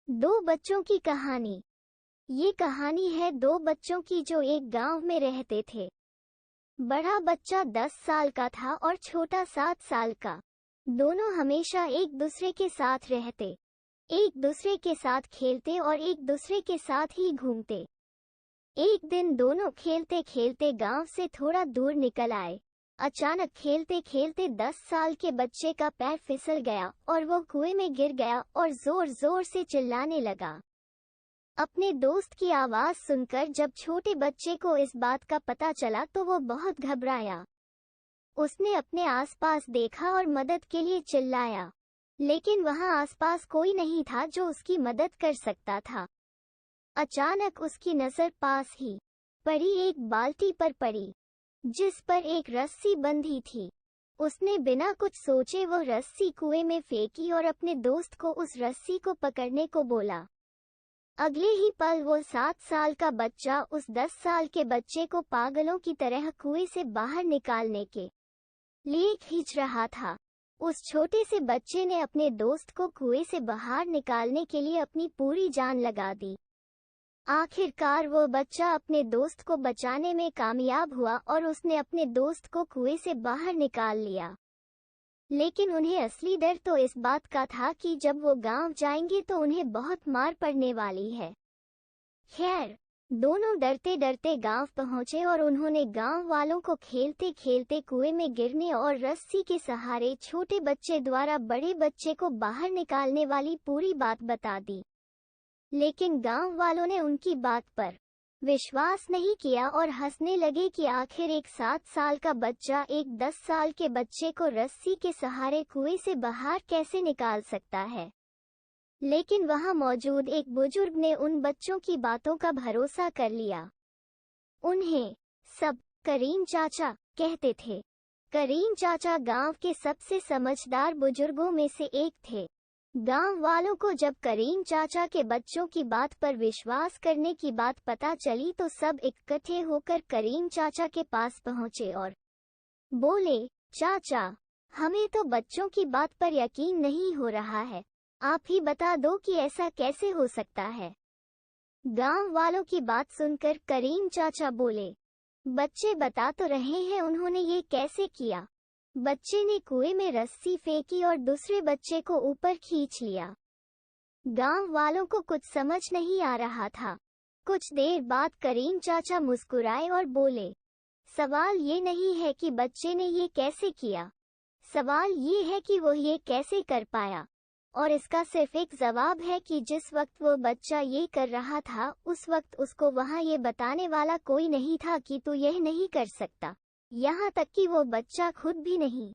दो बच्चों की कहानी। ये कहानी है दो बच्चों की जो एक गांव में रहते थे। बड़ा बच्चा 10 साल का था और छोटा 7 साल का। दोनों हमेशा एक दूसरे के साथ रहते, एक दूसरे के साथ खेलते और एक दूसरे के साथ ही घूमते। एक दिन दोनों खेलते खेलते गांव से थोड़ा दूर निकल आए। अचानक खेलते खेलते 10 साल के बच्चे का पैर फिसल गया और वो कुएं में गिर गया और जोर जोर से चिल्लाने लगा। अपने दोस्त की आवाज सुनकर जब छोटे बच्चे को इस बात का पता चला तो वो बहुत घबराया। उसने अपने आसपास देखा और मदद के लिए चिल्लाया, लेकिन वहां आसपास कोई नहीं था जो उसकी मदद कर सकता था। अचानक उसकी नजर पास ही पड़ी एक बाल्टी पर पड़ी, जिस पर एक रस्सी बंधी थी। उसने बिना कुछ सोचे वो रस्सी कुएं में फेंकी और अपने दोस्त को उस रस्सी को पकड़ने को बोला। अगले ही पल वो 7 साल का बच्चा उस 10 साल के बच्चे को पागलों की तरह कुएं से बाहर निकालने के लिए खींच रहा था। उस छोटे से बच्चे ने अपने दोस्त को कुएं से बाहर निकालने के लिए अपनी पूरी जान लगा दी। आखिरकार वो बच्चा अपने दोस्त को बचाने में कामयाब हुआ और उसने अपने दोस्त को कुएं से बाहर निकाल लिया। लेकिन उन्हें असली डर तो इस बात का था कि जब वो गांव जाएंगे तो उन्हें बहुत मार पड़ने वाली है। खैर, दोनों डरते डरते गांव पहुंचे और उन्होंने गांव वालों को खेलते खेलते कुएं में गिरने और रस्सी के सहारे छोटे बच्चे द्वारा बड़े बच्चे को बाहर निकालने वाली पूरी बात बता दी। लेकिन गांव वालों ने उनकी बात पर विश्वास नहीं किया और हंसने लगे कि आखिर एक 7 साल का बच्चा एक 10 साल के बच्चे को रस्सी के सहारे कुएं से बाहर कैसे निकाल सकता है। लेकिन वहां मौजूद एक बुजुर्ग ने उन बच्चों की बातों का भरोसा कर लिया। उन्हें सब करीम चाचा कहते थे। करीम चाचा गांव के सबसे समझदार बुजुर्गों में से एक थे। गांव वालों को जब करीम चाचा के बच्चों की बात पर विश्वास करने की बात पता चली तो सब इकट्ठे होकर करीम चाचा के पास पहुंचे और बोले, चाचा, हमें तो बच्चों की बात पर यकीन नहीं हो रहा है। आप ही बता दो कि ऐसा कैसे हो सकता है। गांव वालों की बात सुनकर करीम चाचा बोले, बच्चे बता तो रहे हैं उन्होंने ये कैसे किया। बच्चे ने कुएं में रस्सी फेंकी और दूसरे बच्चे को ऊपर खींच लिया। गांव वालों को कुछ समझ नहीं आ रहा था। कुछ देर बाद करीम चाचा मुस्कुराए और बोले, सवाल ये नहीं है कि बच्चे ने ये कैसे किया, सवाल ये है कि वो ये कैसे कर पाया। और इसका सिर्फ एक जवाब है कि जिस वक्त वो बच्चा ये कर रहा था उस वक्त उसको वहां ये बताने वाला कोई नहीं था कि तू यह नहीं कर सकता। यहाँ तक कि वो बच्चा खुद भी नहीं।